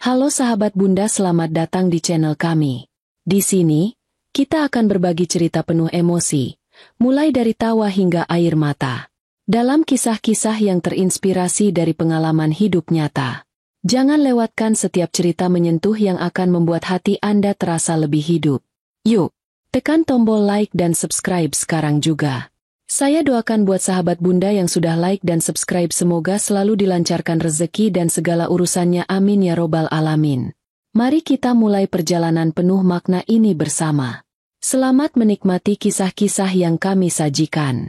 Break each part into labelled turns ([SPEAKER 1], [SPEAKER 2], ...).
[SPEAKER 1] Halo sahabat Bunda, selamat datang di channel kami. Di sini, kita akan berbagi cerita penuh emosi, mulai dari tawa hingga air mata. Dalam kisah-kisah yang terinspirasi dari pengalaman hidup nyata. Jangan lewatkan setiap cerita menyentuh yang akan membuat hati Anda terasa lebih hidup. Yuk, tekan tombol like dan subscribe sekarang juga. Saya doakan buat sahabat Bunda yang sudah like dan subscribe semoga selalu dilancarkan rezeki dan segala urusannya, amin ya robbal alamin. Mari kita mulai perjalanan penuh makna ini bersama. Selamat menikmati kisah-kisah yang kami sajikan.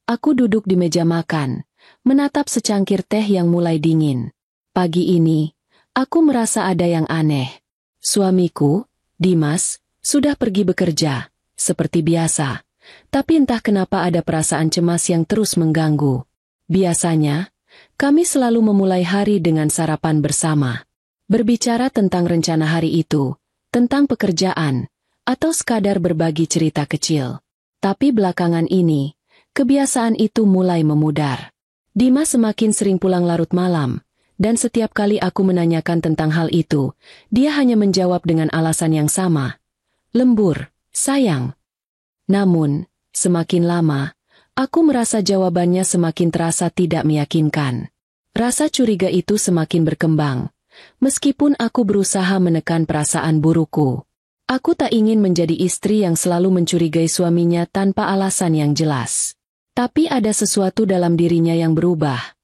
[SPEAKER 1] Aku duduk di meja makan, menatap secangkir teh yang mulai dingin. Pagi ini, aku merasa ada yang aneh. Suamiku, Dimas, sudah pergi bekerja, seperti biasa. Tapi entah kenapa ada perasaan cemas yang terus mengganggu. Biasanya, kami selalu memulai hari dengan sarapan bersama. Berbicara tentang rencana hari itu, tentang pekerjaan, atau sekadar berbagi cerita kecil. Tapi belakangan ini, kebiasaan itu mulai memudar. Dimas semakin sering pulang larut malam. Dan setiap kali aku menanyakan tentang hal itu, dia hanya menjawab dengan alasan yang sama. Lembur, sayang. Namun, semakin lama, aku merasa jawabannya semakin terasa tidak meyakinkan. Rasa curiga itu semakin berkembang. Meskipun aku berusaha menekan perasaan burukku. Aku tak ingin menjadi istri yang selalu mencurigai suaminya tanpa alasan yang jelas. Tapi ada sesuatu dalam dirinya yang berubah.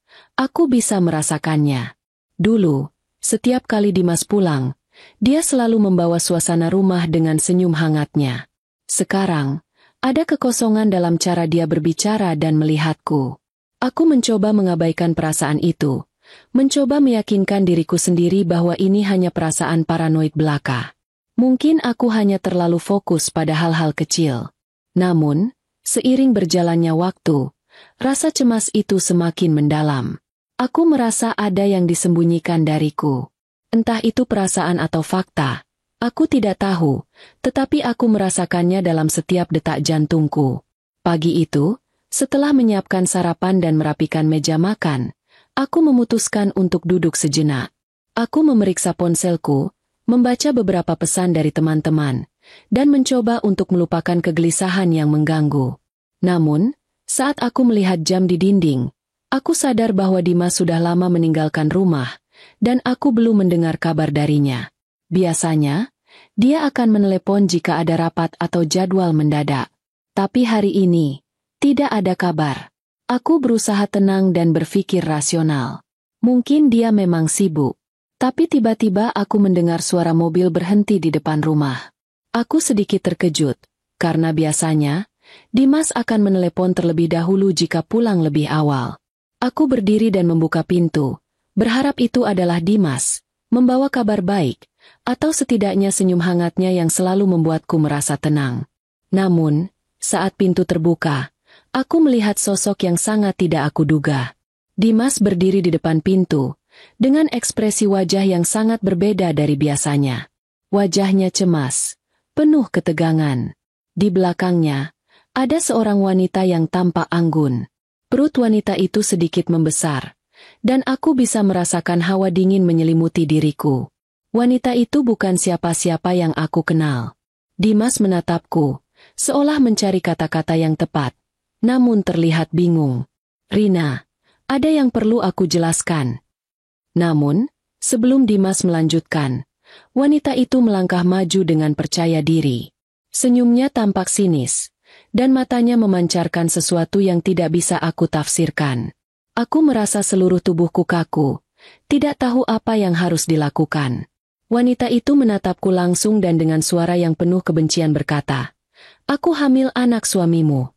[SPEAKER 1] Aku bisa merasakannya. Dulu, setiap kali Dimas pulang, dia selalu membawa suasana rumah dengan senyum hangatnya. Sekarang, ada kekosongan dalam cara dia berbicara dan melihatku. Aku mencoba mengabaikan perasaan itu, mencoba meyakinkan diriku sendiri bahwa ini hanya perasaan paranoid belaka. Mungkin aku hanya terlalu fokus pada hal-hal kecil. Namun, seiring berjalannya waktu, rasa cemas itu semakin mendalam. Aku merasa ada yang disembunyikan dariku. Entah itu perasaan atau fakta, aku tidak tahu, tetapi aku merasakannya dalam setiap detak jantungku. Pagi itu, setelah menyiapkan sarapan dan merapikan meja makan, aku memutuskan untuk duduk sejenak. Aku memeriksa ponselku, membaca beberapa pesan dari teman-teman, dan mencoba untuk melupakan kegelisahan yang mengganggu. Namun, saat aku melihat jam di dinding, aku sadar bahwa Dimas sudah lama meninggalkan rumah, dan aku belum mendengar kabar darinya. Biasanya, dia akan menelepon jika ada rapat atau jadwal mendadak. Tapi hari ini, tidak ada kabar. Aku berusaha tenang dan berpikir rasional. Mungkin dia memang sibuk. Tapi tiba-tiba aku mendengar suara mobil berhenti di depan rumah. Aku sedikit terkejut, karena biasanya, Dimas akan menelepon terlebih dahulu jika pulang lebih awal. Aku berdiri dan membuka pintu, berharap itu adalah Dimas, membawa kabar baik, atau setidaknya senyum hangatnya yang selalu membuatku merasa tenang. Namun, saat pintu terbuka, aku melihat sosok yang sangat tidak aku duga. Dimas berdiri di depan pintu, dengan ekspresi wajah yang sangat berbeda dari biasanya. Wajahnya cemas, penuh ketegangan. Di belakangnya, ada seorang wanita yang tampak anggun. Perut wanita itu sedikit membesar, dan aku bisa merasakan hawa dingin menyelimuti diriku. Wanita itu bukan siapa-siapa yang aku kenal. Dimas menatapku, seolah mencari kata-kata yang tepat, namun terlihat bingung. Rina, ada yang perlu aku jelaskan. Namun, sebelum Dimas melanjutkan, wanita itu melangkah maju dengan percaya diri. Senyumnya tampak sinis, dan matanya memancarkan sesuatu yang tidak bisa aku tafsirkan. Aku merasa seluruh tubuhku kaku, tidak tahu apa yang harus dilakukan. Wanita itu menatapku langsung dan dengan suara yang penuh kebencian berkata, "Aku hamil anak suamimu."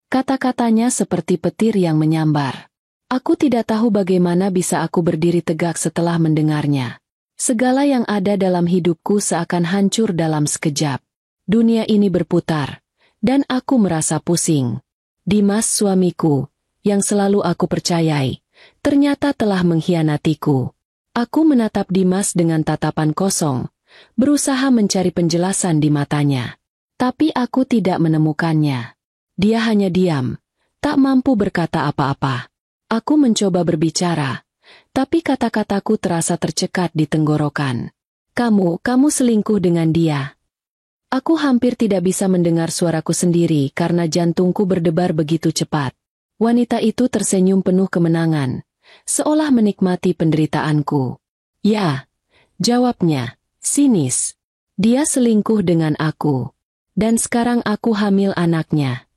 [SPEAKER 1] Kata-katanya seperti petir yang menyambar. Aku tidak tahu bagaimana bisa aku berdiri tegak setelah mendengarnya. Segala yang ada dalam hidupku seakan hancur dalam sekejap. Dunia ini berputar. Dan aku merasa pusing. Dimas suamiku, yang selalu aku percayai, ternyata telah mengkhianatiku. Aku menatap Dimas dengan tatapan kosong, berusaha mencari penjelasan di matanya. Tapi aku tidak menemukannya. Dia hanya diam, tak mampu berkata apa-apa. Aku mencoba berbicara, tapi kata-kataku terasa tercekat di tenggorokan. Kamu selingkuh dengan dia. Aku hampir tidak bisa mendengar suaraku sendiri karena jantungku berdebar begitu cepat. Wanita itu tersenyum penuh kemenangan, seolah menikmati penderitaanku. Ya, jawabnya, sinis. Dia selingkuh dengan aku. Dan sekarang aku hamil anaknya.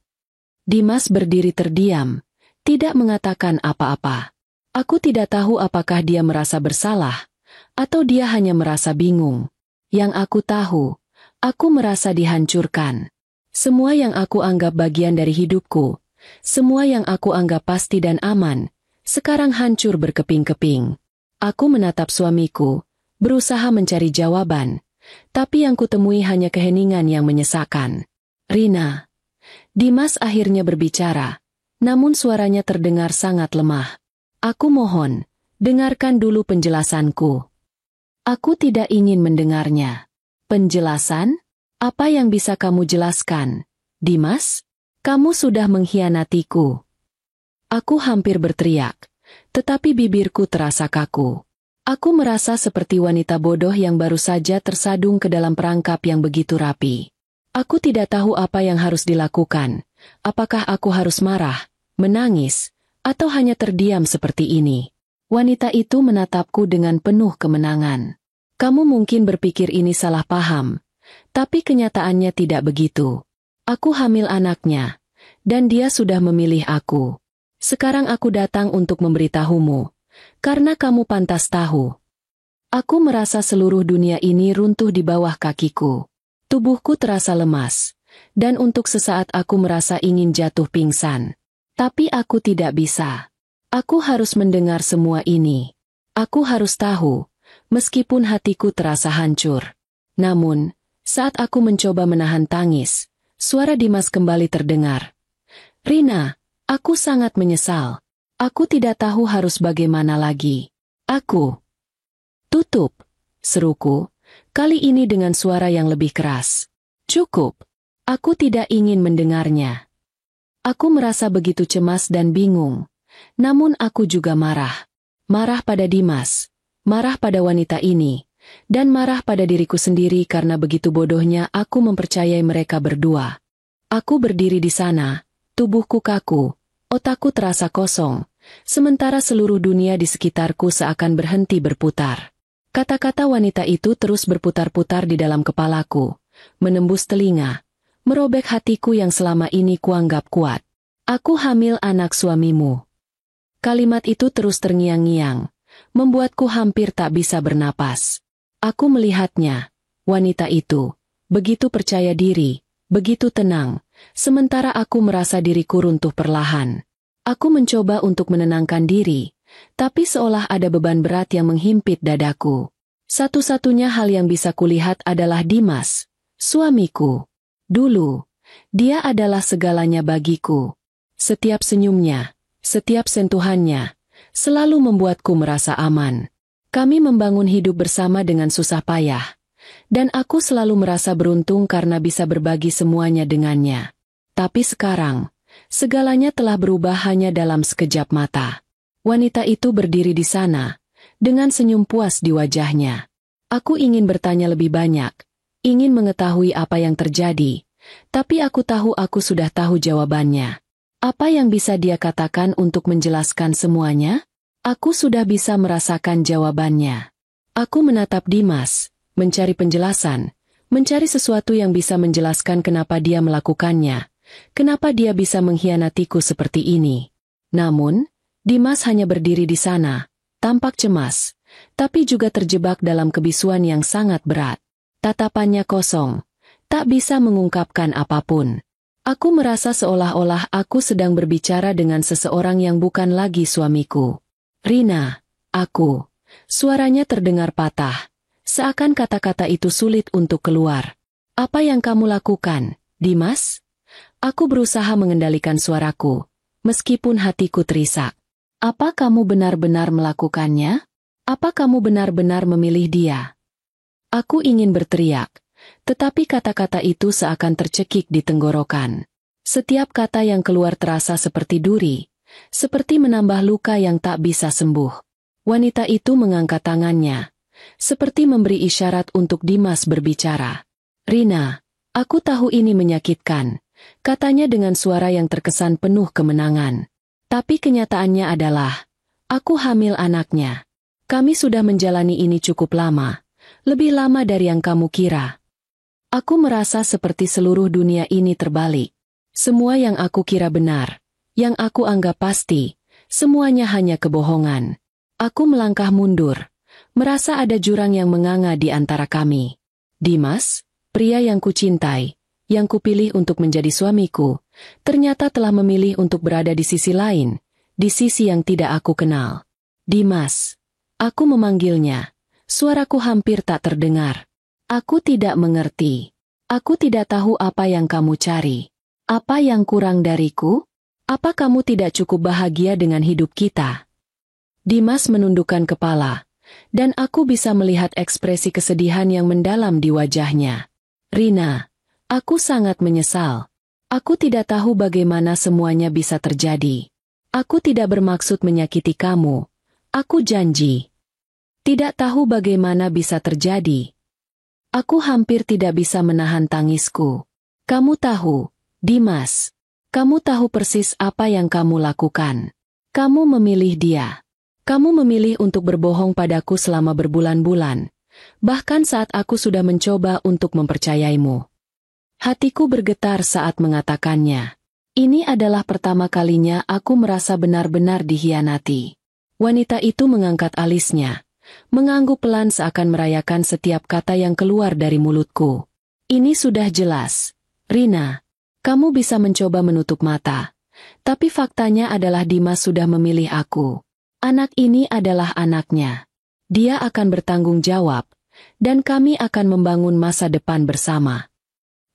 [SPEAKER 1] Dimas berdiri terdiam, tidak mengatakan apa-apa. Aku tidak tahu apakah dia merasa bersalah, atau dia hanya merasa bingung. Yang aku tahu, aku merasa dihancurkan. Semua yang aku anggap bagian dari hidupku, semua yang aku anggap pasti dan aman, sekarang hancur berkeping-keping. Aku menatap suamiku, berusaha mencari jawaban, tapi yang kutemui hanya keheningan yang menyesakan. Rina. Dimas akhirnya berbicara, namun suaranya terdengar sangat lemah. Aku mohon, dengarkan dulu penjelasanku. Aku tidak ingin mendengarnya. Penjelasan? Apa yang bisa kamu jelaskan? Dimas, kamu sudah mengkhianatiku. Aku hampir berteriak, tetapi bibirku terasa kaku. Aku merasa seperti wanita bodoh yang baru saja tersadung ke dalam perangkap yang begitu rapi. Aku tidak tahu apa yang harus dilakukan. Apakah aku harus marah, menangis, atau hanya terdiam seperti ini? Wanita itu menatapku dengan penuh kemenangan. Kamu mungkin berpikir ini salah paham, tapi kenyataannya tidak begitu. Aku hamil anaknya, dan dia sudah memilih aku. Sekarang aku datang untuk memberitahumu, karena kamu pantas tahu. Aku merasa seluruh dunia ini runtuh di bawah kakiku. Tubuhku terasa lemas, dan untuk sesaat aku merasa ingin jatuh pingsan. Tapi aku tidak bisa. Aku harus mendengar semua ini. Aku harus tahu, meskipun hatiku terasa hancur. Namun, saat aku mencoba menahan tangis, suara Dimas kembali terdengar. Rina, aku sangat menyesal. Aku tidak tahu harus bagaimana lagi. Aku. Tutup, seruku, kali ini dengan suara yang lebih keras. Cukup. Aku tidak ingin mendengarnya. Aku merasa begitu cemas dan bingung. Namun aku juga marah. Marah pada Dimas, marah pada wanita ini, dan marah pada diriku sendiri karena begitu bodohnya aku mempercayai mereka berdua. Aku berdiri di sana, tubuhku kaku, otakku terasa kosong, sementara seluruh dunia di sekitarku seakan berhenti berputar. Kata-kata wanita itu terus berputar-putar di dalam kepalaku, menembus telinga, merobek hatiku yang selama ini kuanggap kuat. Aku hamil anak suamimu. Kalimat itu terus terngiang-ngiang, membuatku hampir tak bisa bernapas. Aku melihatnya, wanita itu, begitu percaya diri, begitu tenang, sementara aku merasa diriku runtuh perlahan. Aku mencoba untuk menenangkan diri, tapi seolah ada beban berat yang menghimpit dadaku. Satu-satunya hal yang bisa kulihat adalah Dimas, suamiku. Dulu, dia adalah segalanya bagiku. Setiap senyumnya, setiap sentuhannya, selalu membuatku merasa aman. Kami membangun hidup bersama dengan susah payah, dan aku selalu merasa beruntung karena bisa berbagi semuanya dengannya. Tapi sekarang, segalanya telah berubah hanya dalam sekejap mata. Wanita itu berdiri di sana, dengan senyum puas di wajahnya. Aku ingin bertanya lebih banyak, ingin mengetahui apa yang terjadi, tapi aku tahu aku sudah tahu jawabannya. Apa yang bisa dia katakan untuk menjelaskan semuanya? Aku sudah bisa merasakan jawabannya. Aku menatap Dimas, mencari penjelasan, mencari sesuatu yang bisa menjelaskan kenapa dia melakukannya, kenapa dia bisa mengkhianatiku seperti ini. Namun, Dimas hanya berdiri di sana, tampak cemas, tapi juga terjebak dalam kebisuan yang sangat berat. Tatapannya kosong, tak bisa mengungkapkan apapun. Aku merasa seolah-olah aku sedang berbicara dengan seseorang yang bukan lagi suamiku. Rina, aku. Suaranya terdengar patah, seakan kata-kata itu sulit untuk keluar. Apa yang kamu lakukan, Dimas? Aku berusaha mengendalikan suaraku, meskipun hatiku terisak. Apa kamu benar-benar melakukannya? Apa kamu benar-benar memilih dia? Aku ingin berteriak, tetapi kata-kata itu seakan tercekik di tenggorokan. Setiap kata yang keluar terasa seperti duri, seperti menambah luka yang tak bisa sembuh. Wanita itu mengangkat tangannya, seperti memberi isyarat untuk Dimas berbicara. "Rina, aku tahu ini menyakitkan," katanya dengan suara yang terkesan penuh kemenangan. "Tapi kenyataannya adalah, aku hamil anaknya. Kami sudah menjalani ini cukup lama, lebih lama dari yang kamu kira." Aku merasa seperti seluruh dunia ini terbalik. Semua yang aku kira benar, yang aku anggap pasti, semuanya hanya kebohongan. Aku melangkah mundur, merasa ada jurang yang menganga di antara kami. Dimas, pria yang kucintai, yang kupilih untuk menjadi suamiku, ternyata telah memilih untuk berada di sisi lain, di sisi yang tidak aku kenal. "Dimas." Aku memanggilnya. Suaraku hampir tak terdengar. "Aku tidak mengerti. Aku tidak tahu apa yang kamu cari. Apa yang kurang dariku? Apa kamu tidak cukup bahagia dengan hidup kita?" Dimas menundukkan kepala, dan aku bisa melihat ekspresi kesedihan yang mendalam di wajahnya. "Rina, aku sangat menyesal. Aku tidak tahu bagaimana semuanya bisa terjadi. Aku tidak bermaksud menyakiti kamu. Aku janji." Tidak tahu bagaimana bisa terjadi. Aku hampir tidak bisa menahan tangisku. "Kamu tahu, Dimas, kamu tahu persis apa yang kamu lakukan. Kamu memilih dia. Kamu memilih untuk berbohong padaku selama berbulan-bulan, bahkan saat aku sudah mencoba untuk mempercayaimu." Hatiku bergetar saat mengatakannya. Ini adalah pertama kalinya aku merasa benar-benar dikhianati. Wanita itu mengangkat alisnya, mengangguk pelan seakan merayakan setiap kata yang keluar dari mulutku. "Ini sudah jelas, Rina. Kamu bisa mencoba menutup mata, tapi faktanya adalah Dimas sudah memilih aku. Anak ini adalah anaknya. Dia akan bertanggung jawab, dan kami akan membangun masa depan bersama."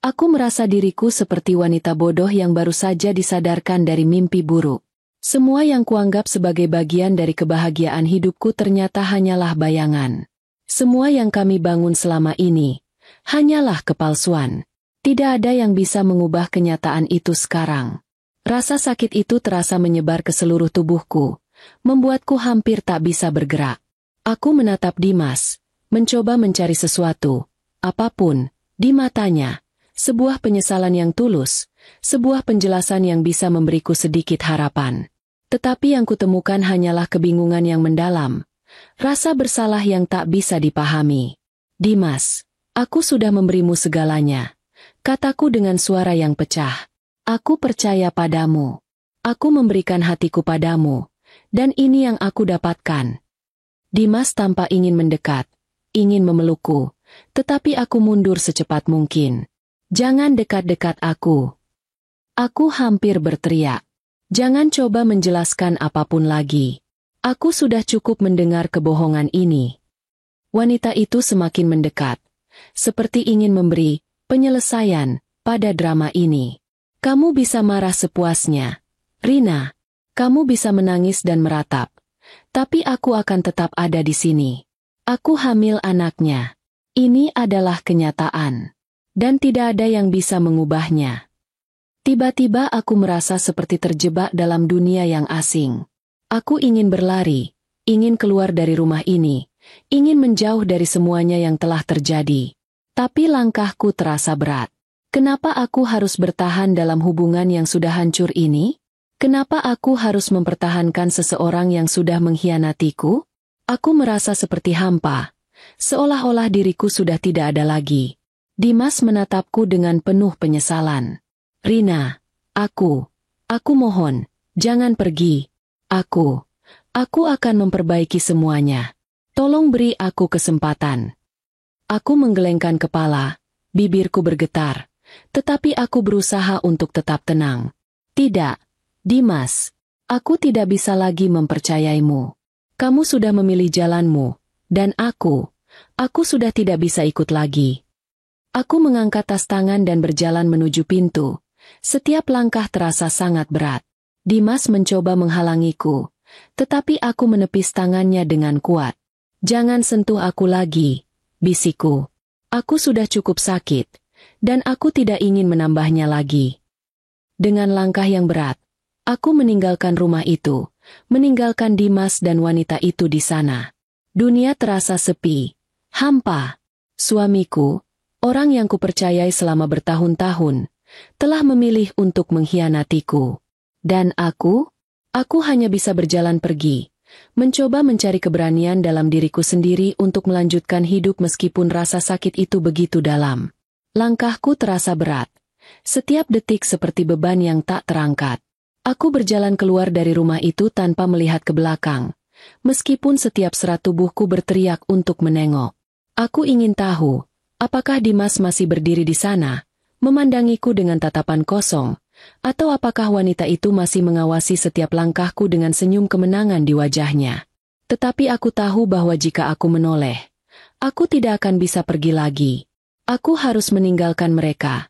[SPEAKER 1] Aku merasa diriku seperti wanita bodoh yang baru saja disadarkan dari mimpi buruk. Semua yang kuanggap sebagai bagian dari kebahagiaan hidupku ternyata hanyalah bayangan. Semua yang kami bangun selama ini hanyalah kepalsuan. Tidak ada yang bisa mengubah kenyataan itu sekarang. Rasa sakit itu terasa menyebar ke seluruh tubuhku, membuatku hampir tak bisa bergerak. Aku menatap Dimas, mencoba mencari sesuatu, apapun, di matanya, sebuah penyesalan yang tulus, sebuah penjelasan yang bisa memberiku sedikit harapan. Tetapi yang kutemukan hanyalah kebingungan yang mendalam, rasa bersalah yang tak bisa dipahami. "Dimas, aku sudah memberimu segalanya," kataku dengan suara yang pecah. "Aku percaya padamu. Aku memberikan hatiku padamu, dan ini yang aku dapatkan." Dimas tampak ingin mendekat, ingin memelukku, tetapi aku mundur secepat mungkin. "Jangan dekat-dekat aku." Aku hampir berteriak. "Jangan coba menjelaskan apapun lagi. Aku sudah cukup mendengar kebohongan ini." Wanita itu semakin mendekat, seperti ingin memberi penyelesaian pada drama ini. "Kamu bisa marah sepuasnya, Rina. Kamu bisa menangis dan meratap. Tapi aku akan tetap ada di sini. Aku hamil anaknya. Ini adalah kenyataan. Dan tidak ada yang bisa mengubahnya." Tiba-tiba aku merasa seperti terjebak dalam dunia yang asing. Aku ingin berlari, ingin keluar dari rumah ini, ingin menjauh dari semuanya yang telah terjadi. Tapi langkahku terasa berat. Kenapa aku harus bertahan dalam hubungan yang sudah hancur ini? Kenapa aku harus mempertahankan seseorang yang sudah mengkhianatiku? Aku merasa seperti hampa, seolah-olah diriku sudah tidak ada lagi. Dimas menatapku dengan penuh penyesalan. "Rina, aku mohon, jangan pergi. Aku akan memperbaiki semuanya. Tolong beri aku kesempatan." Aku menggelengkan kepala, bibirku bergetar, tetapi aku berusaha untuk tetap tenang. "Tidak, Dimas, aku tidak bisa lagi mempercayaimu. Kamu sudah memilih jalanmu, dan aku sudah tidak bisa ikut lagi." Aku mengangkat tas tangan dan berjalan menuju pintu. Setiap langkah terasa sangat berat. Dimas mencoba menghalangiku, tetapi aku menepis tangannya dengan kuat. "Jangan sentuh aku lagi," bisikku. "Aku sudah cukup sakit, dan aku tidak ingin menambahnya lagi." Dengan langkah yang berat, aku meninggalkan rumah itu, meninggalkan Dimas dan wanita itu di sana. Dunia terasa sepi, hampa. Suamiku, orang yang kupercayai selama bertahun-tahun, telah memilih untuk mengkhianatiku. Dan aku hanya bisa berjalan pergi, mencoba mencari keberanian dalam diriku sendiri untuk melanjutkan hidup meskipun rasa sakit itu begitu dalam. Langkahku terasa berat. Setiap detik seperti beban yang tak terangkat. Aku berjalan keluar dari rumah itu tanpa melihat ke belakang, meskipun setiap serat tubuhku berteriak untuk menengok. Aku ingin tahu, apakah Dimas masih berdiri di sana, memandangiku dengan tatapan kosong, atau apakah wanita itu masih mengawasi setiap langkahku dengan senyum kemenangan di wajahnya. Tetapi aku tahu bahwa jika aku menoleh, aku tidak akan bisa pergi lagi. Aku harus meninggalkan mereka.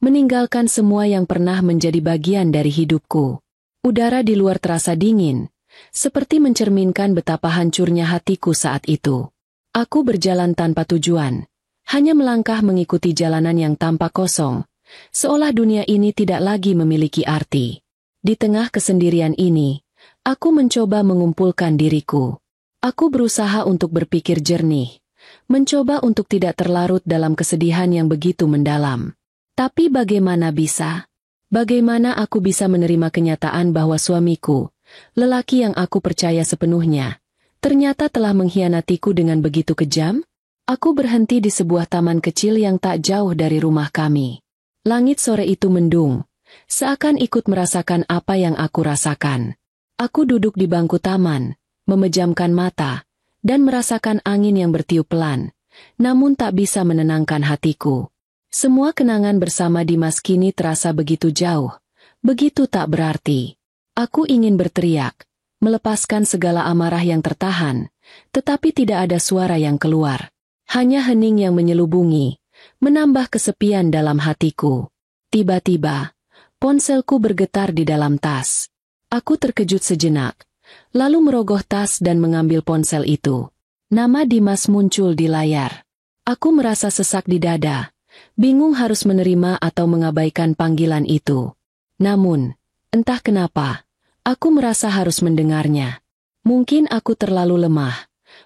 [SPEAKER 1] Meninggalkan semua yang pernah menjadi bagian dari hidupku. Udara di luar terasa dingin, seperti mencerminkan betapa hancurnya hatiku saat itu. Aku berjalan tanpa tujuan, hanya melangkah mengikuti jalanan yang tampak kosong, seolah dunia ini tidak lagi memiliki arti. Di tengah kesendirian ini, aku mencoba mengumpulkan diriku. Aku berusaha untuk berpikir jernih, mencoba untuk tidak terlarut dalam kesedihan yang begitu mendalam. Tapi bagaimana bisa? Bagaimana aku bisa menerima kenyataan bahwa suamiku, lelaki yang aku percaya sepenuhnya, ternyata telah mengkhianatiku dengan begitu kejam? Aku berhenti di sebuah taman kecil yang tak jauh dari rumah kami. Langit sore itu mendung, seakan ikut merasakan apa yang aku rasakan. Aku duduk di bangku taman, memejamkan mata, dan merasakan angin yang bertiup pelan, namun tak bisa menenangkan hatiku. Semua kenangan bersama Dimas kini terasa begitu jauh, begitu tak berarti. Aku ingin berteriak, melepaskan segala amarah yang tertahan, tetapi tidak ada suara yang keluar. Hanya hening yang menyelubungi, menambah kesepian dalam hatiku. Tiba-tiba, ponselku bergetar di dalam tas. Aku terkejut sejenak, lalu merogoh tas dan mengambil ponsel itu. Nama Dimas muncul di layar. Aku merasa sesak di dada. Bingung harus menerima atau mengabaikan panggilan itu. Namun, entah kenapa, aku merasa harus mendengarnya. Mungkin aku terlalu lemah.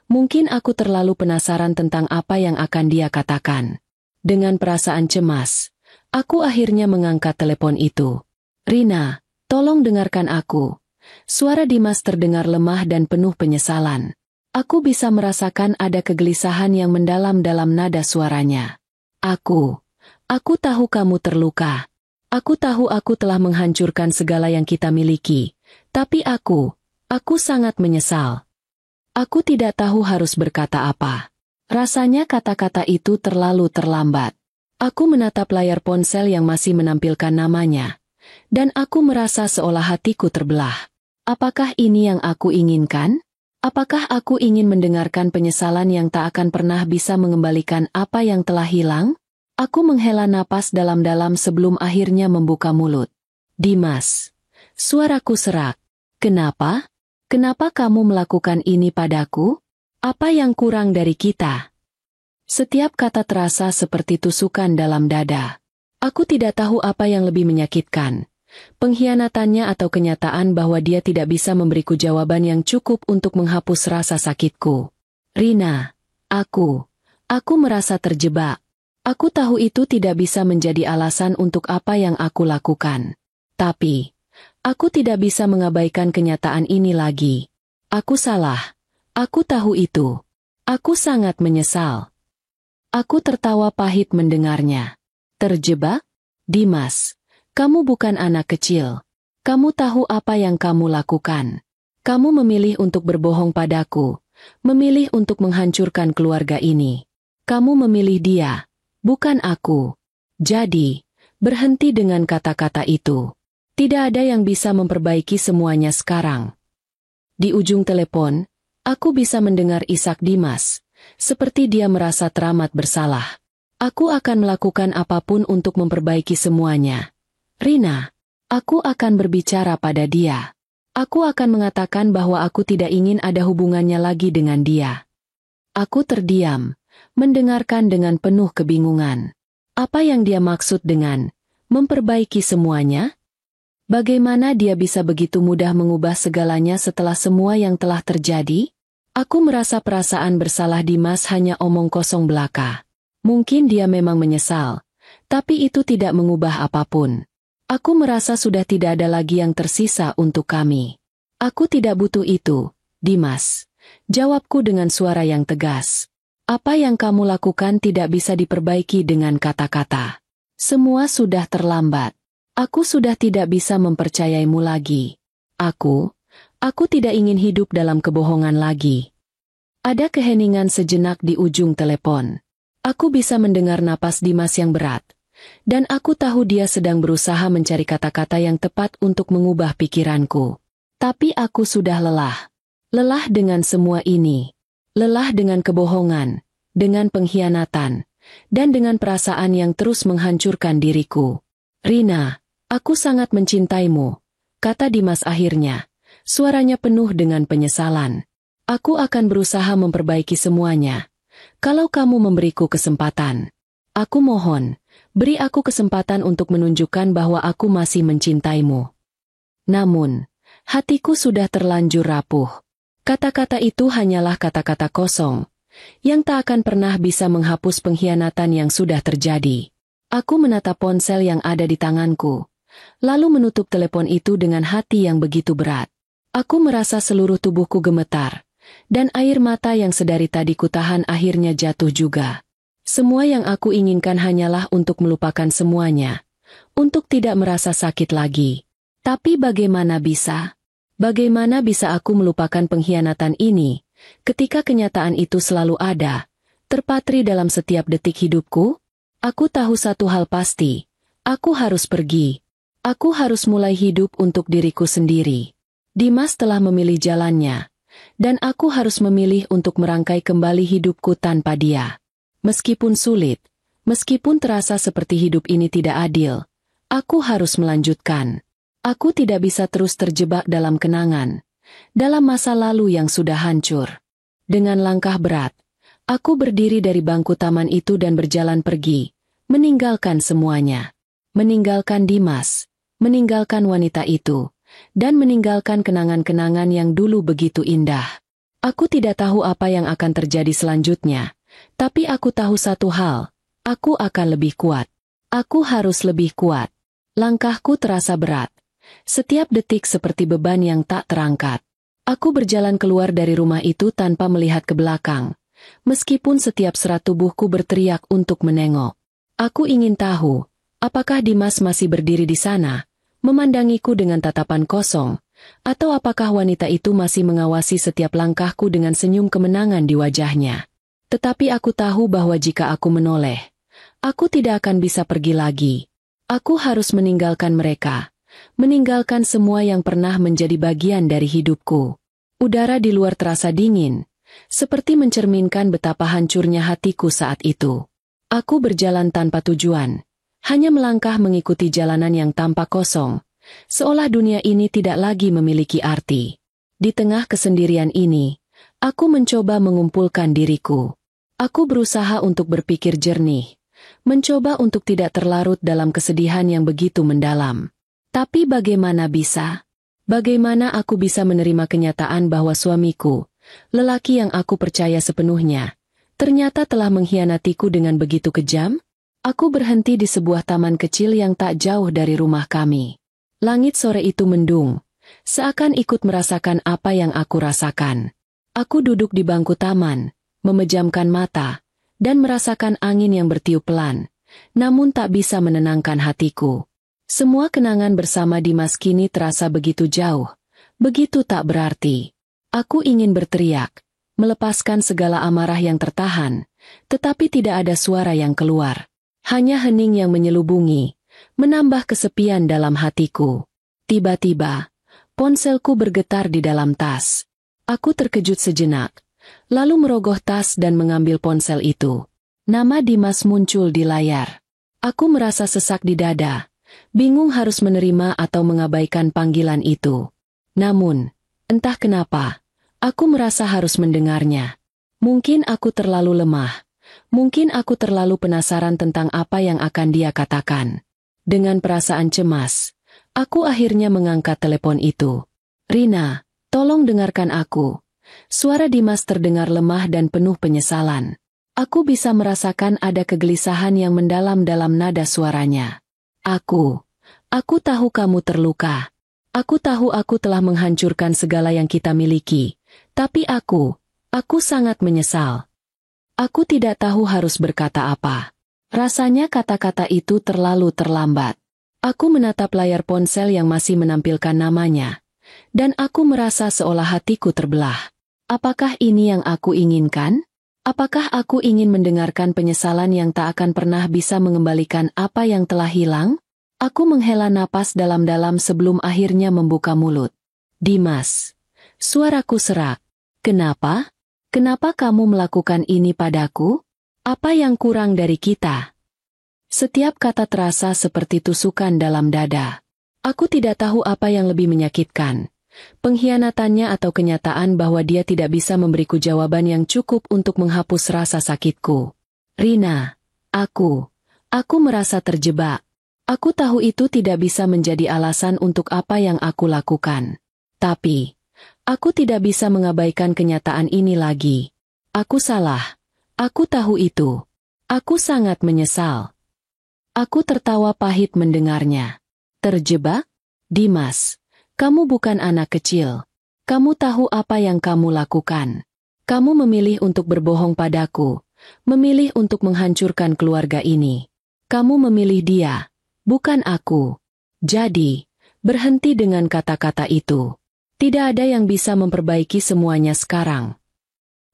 [SPEAKER 1] Mungkin aku terlalu penasaran tentang apa yang akan dia katakan. Dengan perasaan cemas, aku akhirnya mengangkat telepon itu. "Rina, tolong dengarkan aku." Suara Dimas terdengar lemah dan penuh penyesalan. Aku bisa merasakan ada kegelisahan yang mendalam dalam nada suaranya. Aku tahu kamu terluka. Aku tahu aku telah menghancurkan segala yang kita miliki. Tapi aku sangat menyesal. Aku tidak tahu harus berkata apa. Rasanya kata-kata itu terlalu terlambat. Aku menatap layar ponsel yang masih menampilkan namanya. Dan aku merasa seolah hatiku terbelah. Apakah ini yang aku inginkan? Apakah aku ingin mendengarkan penyesalan yang tak akan pernah bisa mengembalikan apa yang telah hilang? Aku menghela napas dalam-dalam sebelum akhirnya membuka mulut. "Dimas." Suaraku serak. "Kenapa? Kenapa kamu melakukan ini padaku? Apa yang kurang dari kita?" Setiap kata terasa seperti tusukan dalam dada. Aku tidak tahu apa yang lebih menyakitkan. Pengkhianatannya atau kenyataan bahwa dia tidak bisa memberiku jawaban yang cukup untuk menghapus rasa sakitku. "Rina, aku merasa terjebak. Aku tahu itu tidak bisa menjadi alasan untuk apa yang aku lakukan. Tapi, aku tidak bisa mengabaikan kenyataan ini lagi. Aku salah. Aku tahu itu. Aku sangat menyesal." Aku tertawa pahit mendengarnya. "Terjebak? Dimas. Kamu bukan anak kecil. Kamu tahu apa yang kamu lakukan. Kamu memilih untuk berbohong padaku, memilih untuk menghancurkan keluarga ini. Kamu memilih dia, bukan aku. Jadi, berhenti dengan kata-kata itu. Tidak ada yang bisa memperbaiki semuanya sekarang." Di ujung telepon, aku bisa mendengar isak Dimas, seperti dia merasa teramat bersalah. "Aku akan melakukan apapun untuk memperbaiki semuanya. Rina, aku akan berbicara pada dia. Aku akan mengatakan bahwa aku tidak ingin ada hubungannya lagi dengan dia." Aku terdiam, mendengarkan dengan penuh kebingungan. Apa yang dia maksud dengan memperbaiki semuanya? Bagaimana dia bisa begitu mudah mengubah segalanya setelah semua yang telah terjadi? Aku merasa perasaan bersalah Dimas hanya omong kosong belaka. Mungkin dia memang menyesal, tapi itu tidak mengubah apapun. Aku merasa sudah tidak ada lagi yang tersisa untuk kami. Aku tidak butuh itu, Dimas. Jawabku dengan suara yang tegas. Apa yang kamu lakukan tidak bisa diperbaiki dengan kata-kata. Semua sudah terlambat. Aku sudah tidak bisa mempercayaimu lagi. Aku tidak ingin hidup dalam kebohongan lagi. Ada keheningan sejenak di ujung telepon. Aku bisa mendengar napas Dimas yang berat. Dan aku tahu dia sedang berusaha mencari kata-kata yang tepat untuk mengubah pikiranku. Tapi aku sudah lelah. Lelah dengan semua ini. Lelah dengan kebohongan, dengan pengkhianatan, dan dengan perasaan yang terus menghancurkan diriku. Rina, aku sangat mencintaimu, kata Dimas akhirnya. Suaranya penuh dengan penyesalan. Aku akan berusaha memperbaiki semuanya. Kalau kamu memberiku kesempatan. Aku mohon, beri aku kesempatan untuk menunjukkan bahwa aku masih mencintaimu. Namun, hatiku sudah terlanjur rapuh. Kata-kata itu hanyalah kata-kata kosong, yang tak akan pernah bisa menghapus pengkhianatan yang sudah terjadi. Aku menatap ponsel yang ada di tanganku, lalu menutup telepon itu dengan hati yang begitu berat. Aku merasa seluruh tubuhku gemetar, dan air mata yang sedari tadi kutahan akhirnya jatuh juga. Semua yang aku inginkan hanyalah untuk melupakan semuanya, untuk tidak merasa sakit lagi. Tapi bagaimana bisa? Bagaimana bisa aku melupakan pengkhianatan ini, ketika kenyataan itu selalu ada, terpatri dalam setiap detik hidupku? Aku tahu satu hal pasti, aku harus pergi. Aku harus mulai hidup untuk diriku sendiri. Dimas telah memilih jalannya, dan aku harus memilih untuk merangkai kembali hidupku tanpa dia. Meskipun sulit, meskipun terasa seperti hidup ini tidak adil, aku harus melanjutkan. Aku tidak bisa terus terjebak dalam kenangan, dalam masa lalu yang sudah hancur. Dengan langkah berat, aku berdiri dari bangku taman itu dan berjalan pergi, meninggalkan semuanya. Meninggalkan Dimas, meninggalkan wanita itu, dan meninggalkan kenangan-kenangan yang dulu begitu indah. Aku tidak tahu apa yang akan terjadi selanjutnya, tapi aku tahu satu hal, aku akan lebih kuat. Aku harus lebih kuat. Langkahku terasa berat. Setiap detik seperti beban yang tak terangkat. Aku berjalan keluar dari rumah itu tanpa melihat ke belakang, meskipun setiap serat tubuhku berteriak untuk menengok. Aku ingin tahu, apakah Dimas masih berdiri di sana, memandangiku dengan tatapan kosong, atau apakah wanita itu masih mengawasi setiap langkahku dengan senyum kemenangan di wajahnya. Tetapi aku tahu bahwa jika aku menoleh, aku tidak akan bisa pergi lagi. Aku harus meninggalkan mereka, meninggalkan semua yang pernah menjadi bagian dari hidupku. Udara di luar terasa dingin, seperti mencerminkan betapa hancurnya hatiku saat itu. Aku berjalan tanpa tujuan, hanya melangkah mengikuti jalanan yang tampak kosong, seolah dunia ini tidak lagi memiliki arti. Di tengah kesendirian ini, aku mencoba mengumpulkan diriku. Aku berusaha untuk berpikir jernih, mencoba untuk tidak terlarut dalam kesedihan yang begitu mendalam. Tapi bagaimana bisa? Bagaimana aku bisa menerima kenyataan bahwa suamiku, lelaki yang aku percaya sepenuhnya, ternyata telah mengkhianatiku dengan begitu kejam? Aku berhenti di sebuah taman kecil yang tak jauh dari rumah kami. Langit sore itu mendung, seakan ikut merasakan apa yang aku rasakan. Aku duduk di bangku taman, memejamkan mata, dan merasakan angin yang bertiup pelan, namun tak bisa menenangkan hatiku. Semua kenangan bersama Dimas kini terasa begitu jauh, begitu tak berarti. Aku ingin berteriak, melepaskan segala amarah yang tertahan, tetapi tidak ada suara yang keluar. Hanya hening yang menyelubungi, menambah kesepian dalam hatiku. Tiba-tiba, ponselku bergetar di dalam tas. Aku terkejut sejenak, lalu merogoh tas dan mengambil ponsel itu. Nama Dimas muncul di layar. Aku merasa sesak di dada. Bingung harus menerima atau mengabaikan panggilan itu. Namun, entah kenapa, aku merasa harus mendengarnya. Mungkin aku terlalu lemah. Mungkin aku terlalu penasaran tentang apa yang akan dia katakan. Dengan perasaan cemas, Aku akhirnya mengangkat telepon itu. "Rina, tolong dengarkan aku." Suara Dimas terdengar lemah dan penuh penyesalan. Aku bisa merasakan ada kegelisahan yang mendalam dalam nada suaranya. Aku tahu kamu terluka. Aku tahu aku telah menghancurkan segala yang kita miliki. Tapi aku sangat menyesal. Aku tidak tahu harus berkata apa. Rasanya kata-kata itu terlalu terlambat. Aku menatap layar ponsel yang masih menampilkan namanya. Dan aku merasa seolah hatiku terbelah. Apakah ini yang aku inginkan? Apakah aku ingin mendengarkan penyesalan yang tak akan pernah bisa mengembalikan apa yang telah hilang? Aku menghela napas dalam-dalam sebelum akhirnya membuka mulut. "Dimas." Suaraku serak. "Kenapa? Kenapa kamu melakukan ini padaku? Apa yang kurang dari kita?" Setiap kata terasa seperti tusukan dalam dada. Aku tidak tahu apa yang lebih menyakitkan. Pengkhianatannya atau kenyataan bahwa dia tidak bisa memberiku jawaban yang cukup untuk menghapus rasa sakitku. "Rina, aku merasa terjebak. Aku tahu itu tidak bisa menjadi alasan untuk apa yang aku lakukan. Tapi, aku tidak bisa mengabaikan kenyataan ini lagi. Aku salah. Aku tahu itu. Aku sangat menyesal." Aku tertawa pahit mendengarnya. "Terjebak? Dimas, kamu bukan anak kecil. Kamu tahu apa yang kamu lakukan. Kamu memilih untuk berbohong padaku, memilih untuk menghancurkan keluarga ini. Kamu memilih dia, bukan aku. Jadi, berhenti dengan kata-kata itu. Tidak ada yang bisa memperbaiki semuanya sekarang."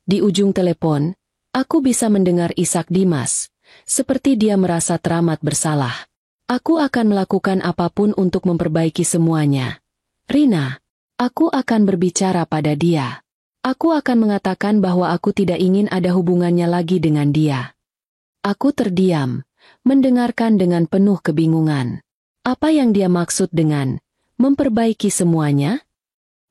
[SPEAKER 1] Di ujung telepon, aku bisa mendengar isak Dimas, seperti dia merasa teramat bersalah. "Aku akan melakukan apapun untuk memperbaiki semuanya. Rina, aku akan berbicara pada dia. Aku akan mengatakan bahwa aku tidak ingin ada hubungannya lagi dengan dia." Aku terdiam, mendengarkan dengan penuh kebingungan. Apa yang dia maksud dengan memperbaiki semuanya?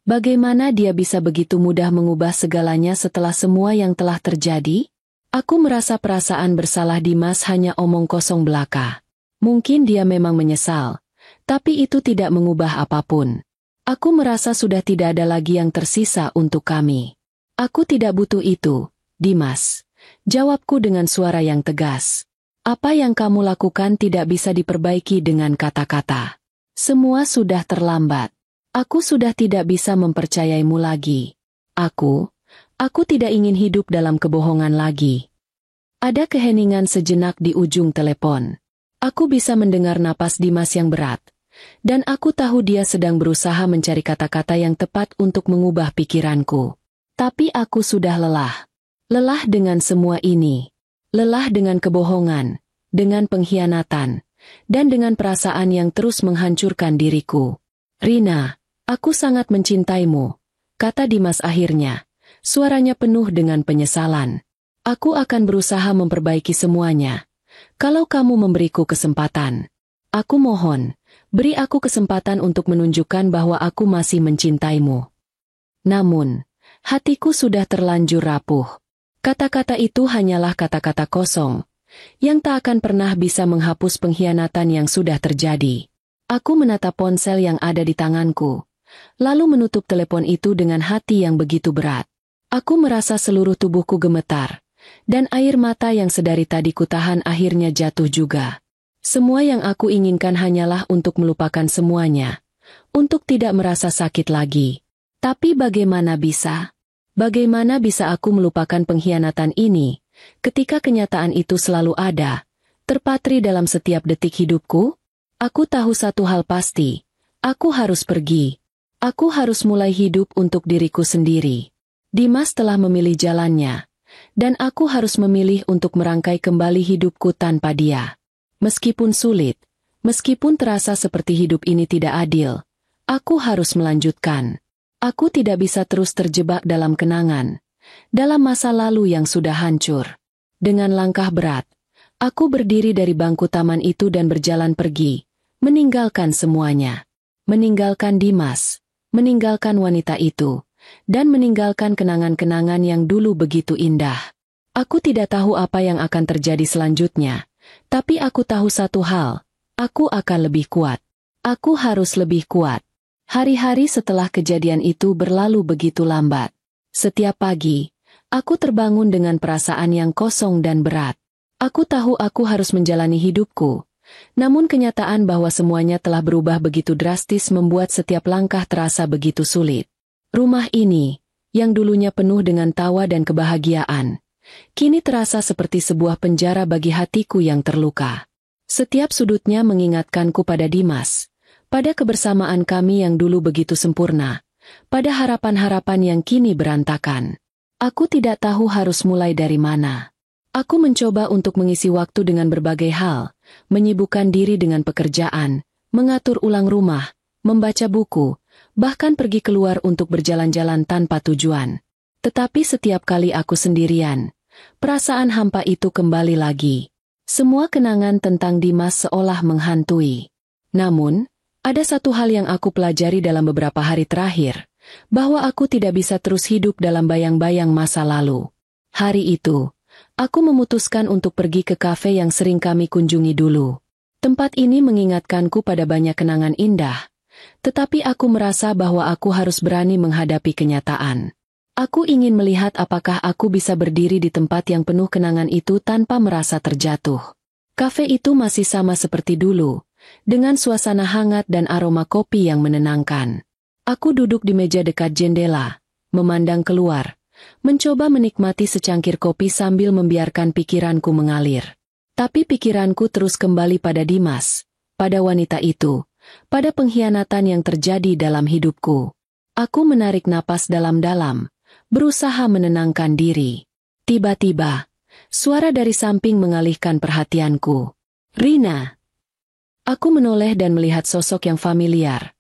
[SPEAKER 1] Bagaimana dia bisa begitu mudah mengubah segalanya setelah semua yang telah terjadi? Aku merasa perasaan bersalah Dimas hanya omong kosong belaka. Mungkin dia memang menyesal, tapi itu tidak mengubah apapun. Aku merasa sudah tidak ada lagi yang tersisa untuk kami. "Aku tidak butuh itu, Dimas." Jawabku dengan suara yang tegas. "Apa yang kamu lakukan tidak bisa diperbaiki dengan kata-kata. Semua sudah terlambat. Aku sudah tidak bisa mempercayaimu lagi. Aku tidak ingin hidup dalam kebohongan lagi." Ada keheningan sejenak di ujung telepon. Aku bisa mendengar napas Dimas yang berat. Dan aku tahu dia sedang berusaha mencari kata-kata yang tepat untuk mengubah pikiranku. Tapi aku sudah lelah. Lelah dengan semua ini. Lelah dengan kebohongan, dengan pengkhianatan, dan dengan perasaan yang terus menghancurkan diriku. "Rina, aku sangat mencintaimu," kata Dimas akhirnya. Suaranya penuh dengan penyesalan. "Aku akan berusaha memperbaiki semuanya. Kalau kamu memberiku kesempatan. Aku mohon, beri aku kesempatan untuk menunjukkan bahwa aku masih mencintaimu." Namun, hatiku sudah terlanjur rapuh. Kata-kata itu hanyalah kata-kata kosong, yang tak akan pernah bisa menghapus pengkhianatan yang sudah terjadi. Aku menatap ponsel yang ada di tanganku, lalu menutup telepon itu dengan hati yang begitu berat. Aku merasa seluruh tubuhku gemetar, dan air mata yang sedari tadi kutahan akhirnya jatuh juga. Semua yang aku inginkan hanyalah untuk melupakan semuanya, untuk tidak merasa sakit lagi. Tapi bagaimana bisa? Bagaimana bisa aku melupakan pengkhianatan ini, ketika kenyataan itu selalu ada, terpatri dalam setiap detik hidupku? Aku tahu satu hal pasti, aku harus pergi. Aku harus mulai hidup untuk diriku sendiri. Dimas telah memilih jalannya, dan aku harus memilih untuk merangkai kembali hidupku tanpa dia. Meskipun sulit, meskipun terasa seperti hidup ini tidak adil, aku harus melanjutkan. Aku tidak bisa terus terjebak dalam kenangan, dalam masa lalu yang sudah hancur. Dengan langkah berat, aku berdiri dari bangku taman itu dan berjalan pergi, meninggalkan semuanya. Meninggalkan Dimas, meninggalkan wanita itu, dan meninggalkan kenangan-kenangan yang dulu begitu indah. Aku tidak tahu apa yang akan terjadi selanjutnya, tapi aku tahu satu hal, aku akan lebih kuat. Aku harus lebih kuat. Hari-hari setelah kejadian itu berlalu begitu lambat. Setiap pagi, aku terbangun dengan perasaan yang kosong dan berat. Aku tahu aku harus menjalani hidupku. Namun kenyataan bahwa semuanya telah berubah begitu drastis membuat setiap langkah terasa begitu sulit. Rumah ini, yang dulunya penuh dengan tawa dan kebahagiaan, kini terasa seperti sebuah penjara bagi hatiku yang terluka. Setiap sudutnya mengingatkanku pada Dimas, pada kebersamaan kami yang dulu begitu sempurna, pada harapan-harapan yang kini berantakan. Aku tidak tahu harus mulai dari mana. Aku mencoba untuk mengisi waktu dengan berbagai hal, menyibukkan diri dengan pekerjaan, mengatur ulang rumah, membaca buku, bahkan pergi keluar untuk berjalan-jalan tanpa tujuan. Tetapi setiap kali aku sendirian, perasaan hampa itu kembali lagi. Semua kenangan tentang Dimas seolah menghantui. Namun, ada satu hal yang aku pelajari dalam beberapa hari terakhir, bahwa aku tidak bisa terus hidup dalam bayang-bayang masa lalu. Hari itu, aku memutuskan untuk pergi ke kafe yang sering kami kunjungi dulu. Tempat ini mengingatkanku pada banyak kenangan indah, tetapi aku merasa bahwa aku harus berani menghadapi kenyataan. Aku ingin melihat apakah aku bisa berdiri di tempat yang penuh kenangan itu tanpa merasa terjatuh. Kafe itu masih sama seperti dulu, dengan suasana hangat dan aroma kopi yang menenangkan. Aku duduk di meja dekat jendela, memandang keluar, mencoba menikmati secangkir kopi sambil membiarkan pikiranku mengalir. Tapi pikiranku terus kembali pada Dimas, pada wanita itu, pada pengkhianatan yang terjadi dalam hidupku. Aku menarik napas dalam-dalam, berusaha menenangkan diri. Tiba-tiba, suara dari samping mengalihkan perhatianku. "Rina!" Aku menoleh dan melihat sosok yang familiar.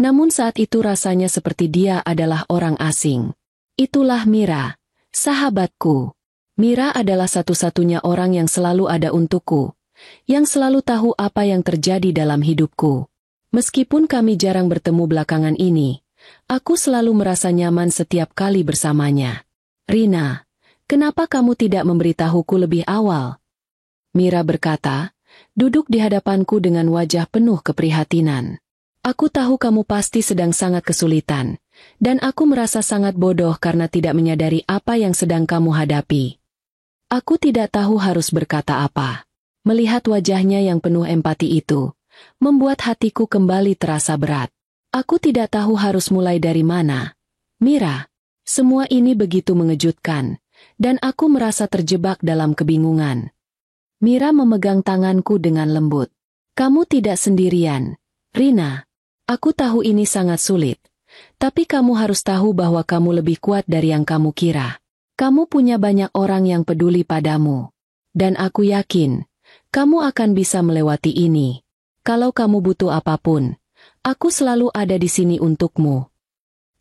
[SPEAKER 1] Namun saat itu rasanya seperti dia adalah orang asing. Itulah Mira, sahabatku. Mira adalah satu-satunya orang yang selalu ada untukku, yang selalu tahu apa yang terjadi dalam hidupku. Meskipun kami jarang bertemu belakangan ini, aku selalu merasa nyaman setiap kali bersamanya. "Rina, kenapa kamu tidak memberitahuku lebih awal?" Mira berkata, duduk di hadapanku dengan wajah penuh keprihatinan. "Aku tahu kamu pasti sedang sangat kesulitan, dan aku merasa sangat bodoh karena tidak menyadari apa yang sedang kamu hadapi." Aku tidak tahu harus berkata apa. Melihat wajahnya yang penuh empati itu, membuat hatiku kembali terasa berat. Aku tidak tahu harus mulai dari mana. "Mira, semua ini begitu mengejutkan, dan aku merasa terjebak dalam kebingungan." Mira memegang tanganku dengan lembut. "Kamu tidak sendirian, Rina. Aku tahu ini sangat sulit, tapi kamu harus tahu bahwa kamu lebih kuat dari yang kamu kira. Kamu punya banyak orang yang peduli padamu. Dan aku yakin, kamu akan bisa melewati ini. Kalau kamu butuh apapun, aku selalu ada di sini untukmu."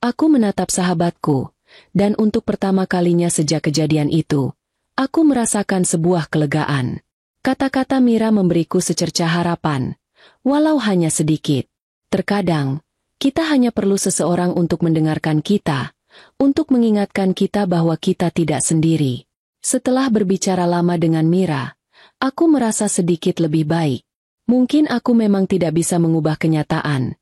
[SPEAKER 1] Aku menatap sahabatku, dan untuk pertama kalinya sejak kejadian itu, aku merasakan sebuah kelegaan. Kata-kata Mira memberiku secercah harapan, walau hanya sedikit. Terkadang, kita hanya perlu seseorang untuk mendengarkan kita, untuk mengingatkan kita bahwa kita tidak sendiri. Setelah berbicara lama dengan Mira, aku merasa sedikit lebih baik. Mungkin aku memang tidak bisa mengubah kenyataan,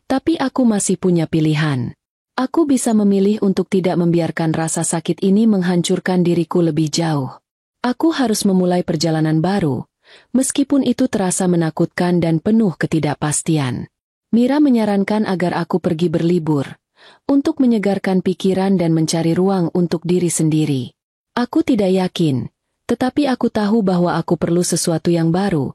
[SPEAKER 1] tapi aku masih punya pilihan. Aku bisa memilih untuk tidak membiarkan rasa sakit ini menghancurkan diriku lebih jauh. Aku harus memulai perjalanan baru, meskipun itu terasa menakutkan dan penuh ketidakpastian. Mira menyarankan agar aku pergi berlibur, untuk menyegarkan pikiran dan mencari ruang untuk diri sendiri. Aku tidak yakin, tetapi aku tahu bahwa aku perlu sesuatu yang baru,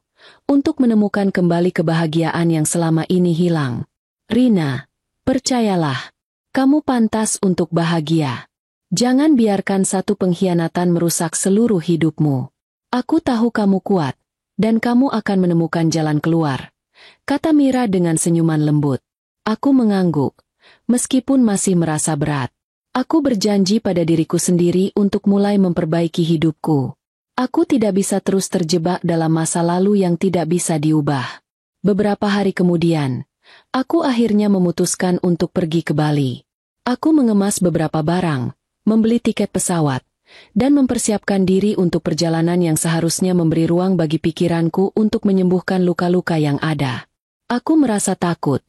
[SPEAKER 1] untuk menemukan kembali kebahagiaan yang selama ini hilang. "Rina, percayalah, kamu pantas untuk bahagia. Jangan biarkan satu pengkhianatan merusak seluruh hidupmu. Aku tahu kamu kuat, dan kamu akan menemukan jalan keluar," kata Mira dengan senyuman lembut. Aku mengangguk, meskipun masih merasa berat. Aku berjanji pada diriku sendiri untuk mulai memperbaiki hidupku. Aku tidak bisa terus terjebak dalam masa lalu yang tidak bisa diubah. Beberapa hari kemudian, aku akhirnya memutuskan untuk pergi ke Bali. Aku mengemas beberapa barang, membeli tiket pesawat, dan mempersiapkan diri untuk perjalanan yang seharusnya memberi ruang bagi pikiranku untuk menyembuhkan luka-luka yang ada. Aku merasa takut,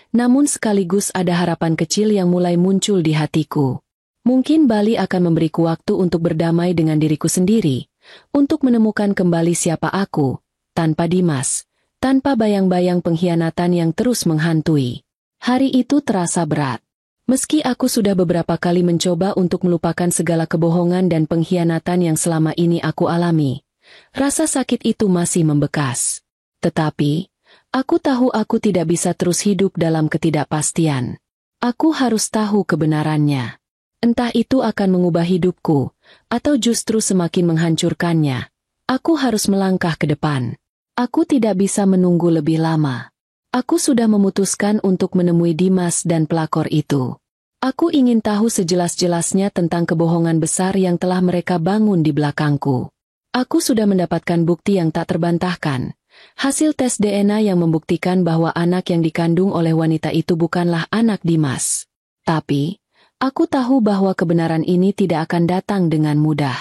[SPEAKER 1] namun sekaligus ada harapan kecil yang mulai muncul di hatiku. Mungkin Bali akan memberiku waktu untuk berdamai dengan diriku sendiri, untuk menemukan kembali siapa aku, tanpa Dimas, tanpa bayang-bayang pengkhianatan yang terus menghantui. Hari itu terasa berat. Meski aku sudah beberapa kali mencoba untuk melupakan segala kebohongan dan pengkhianatan yang selama ini aku alami, rasa sakit itu masih membekas. Tetapi, aku tahu aku tidak bisa terus hidup dalam ketidakpastian. Aku harus tahu kebenarannya. Entah itu akan mengubah hidupku, atau justru semakin menghancurkannya. Aku harus melangkah ke depan. Aku tidak bisa menunggu lebih lama. Aku sudah memutuskan untuk menemui Dimas dan pelakor itu. Aku ingin tahu sejelas-jelasnya tentang kebohongan besar yang telah mereka bangun di belakangku. Aku sudah mendapatkan bukti yang tak terbantahkan. Hasil tes DNA yang membuktikan bahwa anak yang dikandung oleh wanita itu bukanlah anak Dimas. Tapi, aku tahu bahwa kebenaran ini tidak akan datang dengan mudah.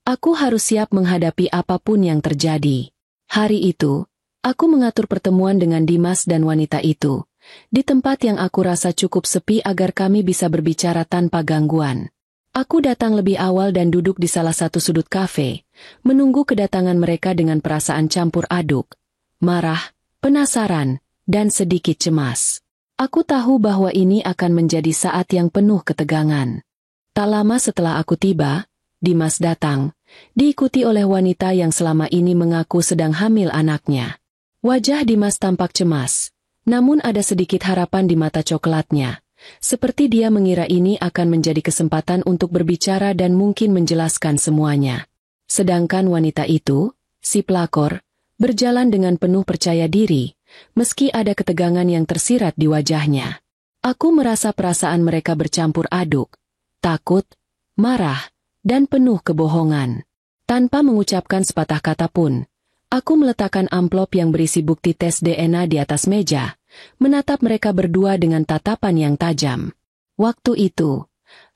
[SPEAKER 1] Aku harus siap menghadapi apapun yang terjadi. Hari itu, aku mengatur pertemuan dengan Dimas dan wanita itu, di tempat yang aku rasa cukup sepi agar kami bisa berbicara tanpa gangguan. Aku datang lebih awal dan duduk di salah satu sudut kafe, menunggu kedatangan mereka dengan perasaan campur aduk, marah, penasaran, dan sedikit cemas. Aku tahu bahwa ini akan menjadi saat yang penuh ketegangan. Tak lama setelah aku tiba, Dimas datang, diikuti oleh wanita yang selama ini mengaku sedang hamil anaknya. Wajah Dimas tampak cemas, namun ada sedikit harapan di mata coklatnya. Seperti dia mengira ini akan menjadi kesempatan untuk berbicara dan mungkin menjelaskan semuanya. Sedangkan wanita itu, si pelakor, berjalan dengan penuh percaya diri, meski ada ketegangan yang tersirat di wajahnya. Aku merasa perasaan mereka bercampur aduk, takut, marah, dan penuh kebohongan. Tanpa mengucapkan sepatah kata pun, aku meletakkan amplop yang berisi bukti tes DNA di atas meja, menatap mereka berdua dengan tatapan yang tajam. Waktu itu,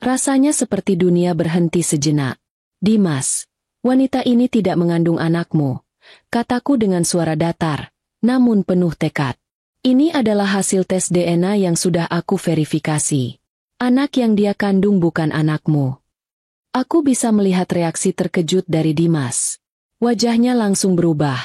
[SPEAKER 1] rasanya seperti dunia berhenti sejenak. Dimas, wanita ini tidak mengandung anakmu, kataku dengan suara datar, namun penuh tekad. Ini adalah hasil tes DNA yang sudah aku verifikasi. Anak yang dia kandung bukan anakmu. Aku bisa melihat reaksi terkejut dari Dimas. Wajahnya langsung berubah,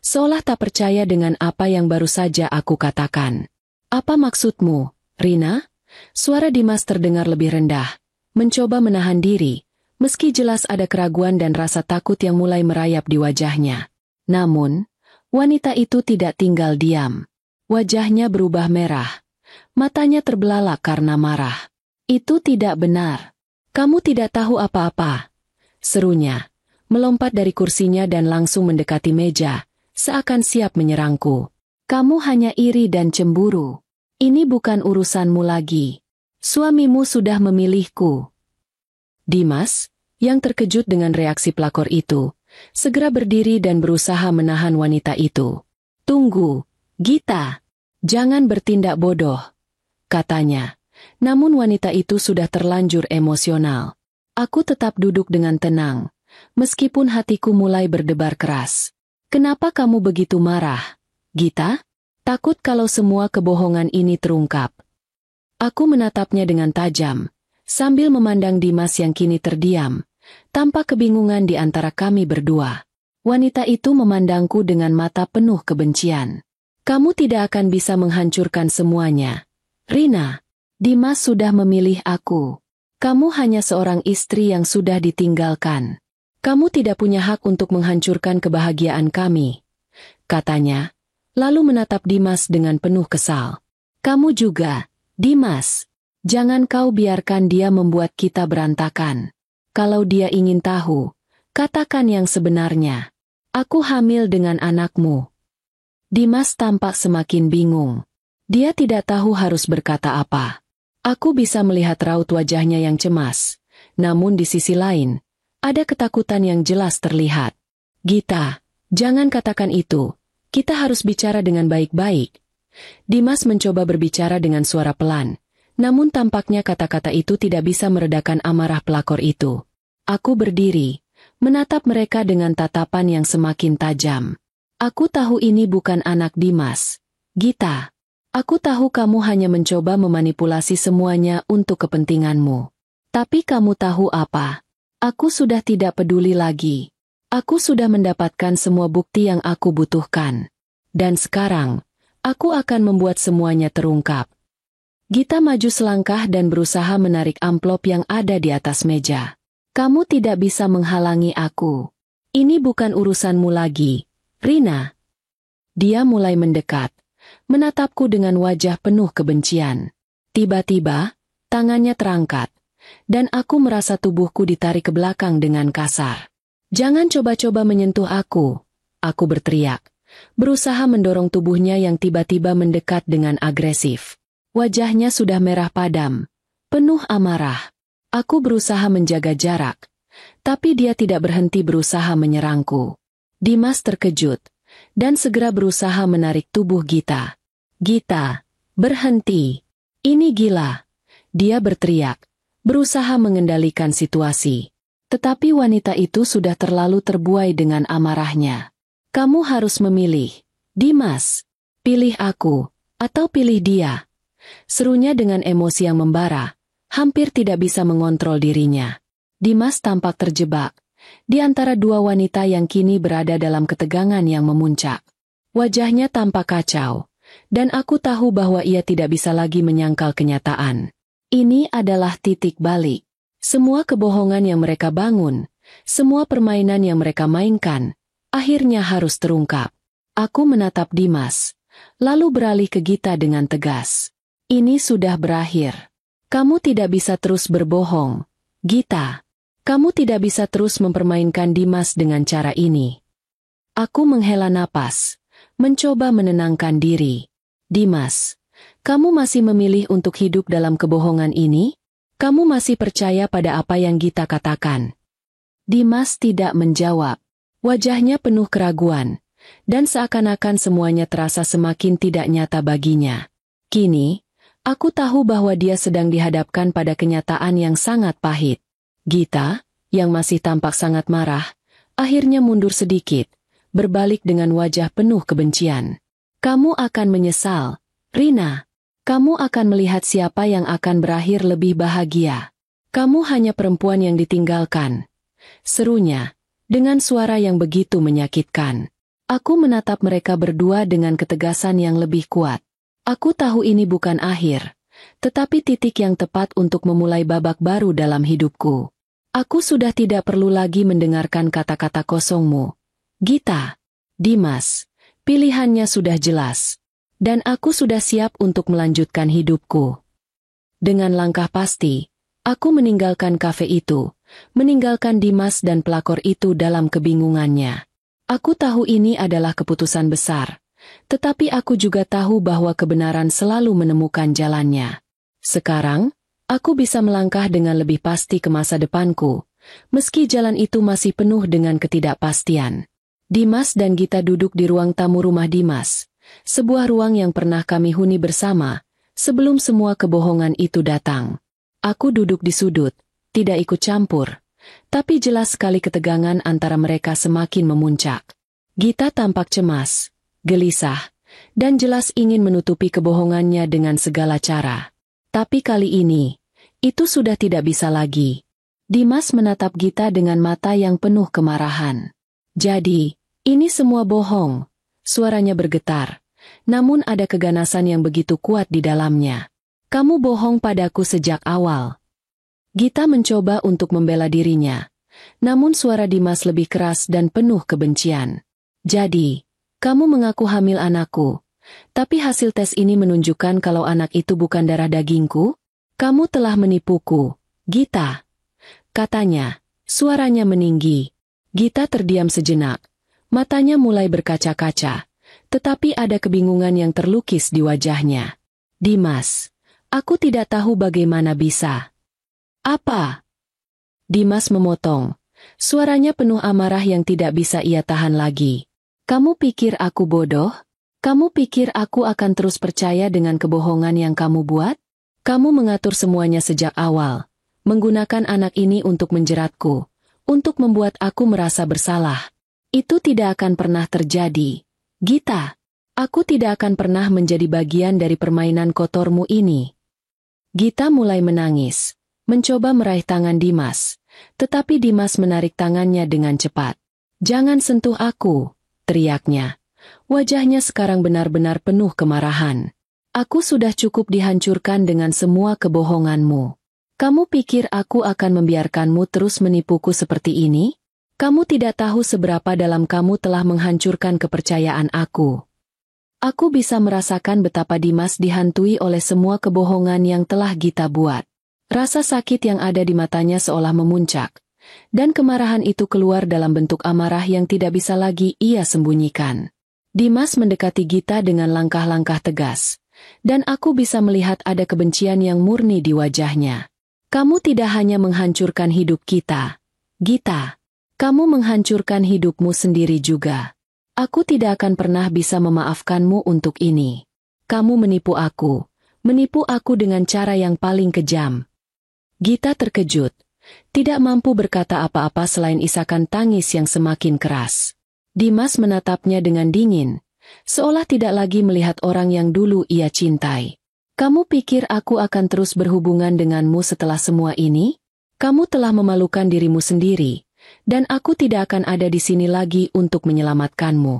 [SPEAKER 1] seolah tak percaya dengan apa yang baru saja aku katakan. Apa maksudmu, Rina? Suara Dimas terdengar lebih rendah, mencoba menahan diri, meski jelas ada keraguan dan rasa takut yang mulai merayap di wajahnya. Namun, wanita itu tidak tinggal diam. Wajahnya berubah merah, matanya terbelalak karena marah. Itu tidak benar. Kamu tidak tahu apa-apa, serunya, melompat dari kursinya dan langsung mendekati meja, seakan siap menyerangku. Kamu hanya iri dan cemburu. Ini bukan urusanmu lagi. Suamimu sudah memilihku. Dimas, yang terkejut dengan reaksi pelakor itu, segera berdiri dan berusaha menahan wanita itu. Tunggu, Gita. Jangan bertindak bodoh, katanya. Namun wanita itu sudah terlanjur emosional. Aku tetap duduk dengan tenang, meskipun hatiku mulai berdebar keras. Kenapa kamu begitu marah, Gita? Takut kalau semua kebohongan ini terungkap. Aku menatapnya dengan tajam, sambil memandang Dimas yang kini terdiam, tanpa kebingungan di antara kami berdua. Wanita itu memandangku dengan mata penuh kebencian. Kamu tidak akan bisa menghancurkan semuanya, Rina. Dimas sudah memilih aku. Kamu hanya seorang istri yang sudah ditinggalkan. Kamu tidak punya hak untuk menghancurkan kebahagiaan kami, katanya, lalu menatap Dimas dengan penuh kesal. Kamu juga, Dimas. Jangan kau biarkan dia membuat kita berantakan. Kalau dia ingin tahu, katakan yang sebenarnya. Aku hamil dengan anakmu. Dimas tampak semakin bingung. Dia tidak tahu harus berkata apa. Aku bisa melihat raut wajahnya yang cemas, namun di sisi lain, ada ketakutan yang jelas terlihat. Gita, jangan katakan itu, kita harus bicara dengan baik-baik. Dimas mencoba berbicara dengan suara pelan, namun tampaknya kata-kata itu tidak bisa meredakan amarah pelakor itu. Aku berdiri, menatap mereka dengan tatapan yang semakin tajam. Aku tahu ini bukan anak Dimas, Gita, aku tahu kamu hanya mencoba memanipulasi semuanya untuk kepentinganmu. Tapi kamu tahu apa? Aku sudah tidak peduli lagi. Aku sudah mendapatkan semua bukti yang aku butuhkan. Dan sekarang, aku akan membuat semuanya terungkap. Gita maju selangkah dan berusaha menarik amplop yang ada di atas meja. Kamu tidak bisa menghalangi aku. Ini bukan urusanmu lagi, Rina. Dia mulai mendekat, menatapku dengan wajah penuh kebencian. Tiba-tiba, tangannya terangkat, dan aku merasa tubuhku ditarik ke belakang dengan kasar. Jangan coba-coba menyentuh aku berteriak, berusaha mendorong tubuhnya yang tiba-tiba mendekat dengan agresif. Wajahnya sudah merah padam, penuh amarah. Aku berusaha menjaga jarak, tapi dia tidak berhenti berusaha menyerangku. Dimas terkejut, dan segera berusaha menarik tubuh Gita. Gita, berhenti. Ini gila. Dia berteriak, berusaha mengendalikan situasi. Tetapi wanita itu sudah terlalu terbuai dengan amarahnya. Kamu harus memilih. Dimas, pilih aku, atau pilih dia. Serunya dengan emosi yang membara, hampir tidak bisa mengontrol dirinya. Dimas tampak terjebak di antara dua wanita yang kini berada dalam ketegangan yang memuncak. Wajahnya tampak kacau, dan aku tahu bahwa ia tidak bisa lagi menyangkal kenyataan. Ini adalah titik balik. Semua kebohongan yang mereka bangun, semua permainan yang mereka mainkan, akhirnya harus terungkap. Aku menatap Dimas, lalu beralih ke Gita dengan tegas. Ini sudah berakhir. Kamu tidak bisa terus berbohong, Gita. Kamu tidak bisa terus mempermainkan Dimas dengan cara ini. Aku menghela napas, mencoba menenangkan diri. Dimas, kamu masih memilih untuk hidup dalam kebohongan ini? Kamu masih percaya pada apa yang Gita katakan? Dimas tidak menjawab. Wajahnya penuh keraguan, dan seakan-akan semuanya terasa semakin tidak nyata baginya. Kini, aku tahu bahwa dia sedang dihadapkan pada kenyataan yang sangat pahit. Gita, yang masih tampak sangat marah, akhirnya mundur sedikit, berbalik dengan wajah penuh kebencian. Kamu akan menyesal, Rina. Kamu akan melihat siapa yang akan berakhir lebih bahagia. Kamu hanya perempuan yang ditinggalkan. Serunya, dengan suara yang begitu menyakitkan. Aku menatap mereka berdua dengan ketegasan yang lebih kuat. Aku tahu ini bukan akhir, tetapi titik yang tepat untuk memulai babak baru dalam hidupku. Aku sudah tidak perlu lagi mendengarkan kata-kata kosongmu. Gita, Dimas, pilihannya sudah jelas. Dan aku sudah siap untuk melanjutkan hidupku. Dengan langkah pasti, aku meninggalkan kafe itu, meninggalkan Dimas dan pelakor itu dalam kebingungannya. Aku tahu ini adalah keputusan besar, tetapi aku juga tahu bahwa kebenaran selalu menemukan jalannya. Sekarang, aku bisa melangkah dengan lebih pasti ke masa depanku, meski jalan itu masih penuh dengan ketidakpastian. Dimas dan Gita duduk di ruang tamu rumah Dimas. Sebuah ruang yang pernah kami huni bersama, sebelum semua kebohongan itu datang. Aku duduk di sudut, tidak ikut campur, tapi jelas sekali ketegangan antara mereka semakin memuncak. Gita tampak cemas, gelisah, dan jelas ingin menutupi kebohongannya dengan segala cara. Tapi kali ini, itu sudah tidak bisa lagi. Dimas menatap Gita dengan mata yang penuh kemarahan. Jadi, ini semua bohong. Suaranya bergetar. Namun ada keganasan yang begitu kuat di dalamnya. Kamu bohong padaku sejak awal. Gita mencoba untuk membela dirinya. Namun suara Dimas lebih keras dan penuh kebencian. Jadi, kamu mengaku hamil anakku. Tapi hasil tes ini menunjukkan kalau anak itu bukan darah dagingku? Kamu telah menipuku, Gita. Katanya, suaranya meninggi. Gita terdiam sejenak. Matanya mulai berkaca-kaca. Tetapi ada kebingungan yang terlukis di wajahnya. Dimas, aku tidak tahu bagaimana bisa. Apa? Dimas memotong. Suaranya penuh amarah yang tidak bisa ia tahan lagi. Kamu pikir aku bodoh? Kamu pikir aku akan terus percaya dengan kebohongan yang kamu buat? Kamu mengatur semuanya sejak awal. Menggunakan anak ini untuk menjeratku. Untuk membuat aku merasa bersalah. Itu tidak akan pernah terjadi. Gita, Aku tidak akan pernah menjadi bagian dari permainan kotormu ini. Gita mulai menangis, mencoba meraih tangan Dimas, tetapi Dimas menarik tangannya dengan cepat. "Jangan sentuh aku," teriaknya. Wajahnya sekarang benar-benar penuh kemarahan. "Aku sudah cukup dihancurkan dengan semua kebohonganmu. Kamu pikir aku akan membiarkanmu terus menipuku seperti ini? Kamu tidak tahu seberapa dalam kamu telah menghancurkan kepercayaan aku." Aku bisa merasakan betapa Dimas dihantui oleh semua kebohongan yang telah Gita buat. Rasa sakit yang ada di matanya seolah memuncak, dan kemarahan itu keluar dalam bentuk amarah yang tidak bisa lagi ia sembunyikan. Dimas mendekati Gita dengan langkah-langkah tegas, dan aku bisa melihat ada kebencian yang murni di wajahnya. "Kamu tidak hanya menghancurkan hidup kita, Gita. Kamu menghancurkan hidupmu sendiri juga. Aku tidak akan pernah bisa memaafkanmu untuk ini. Kamu menipu aku dengan cara yang paling kejam." Gita terkejut, tidak mampu berkata apa-apa selain isakan tangis yang semakin keras. Dimas menatapnya dengan dingin, seolah tidak lagi melihat orang yang dulu ia cintai. "Kamu pikir aku akan terus berhubungan denganmu setelah semua ini? Kamu telah memalukan dirimu sendiri. Dan aku tidak akan ada di sini lagi untuk menyelamatkanmu."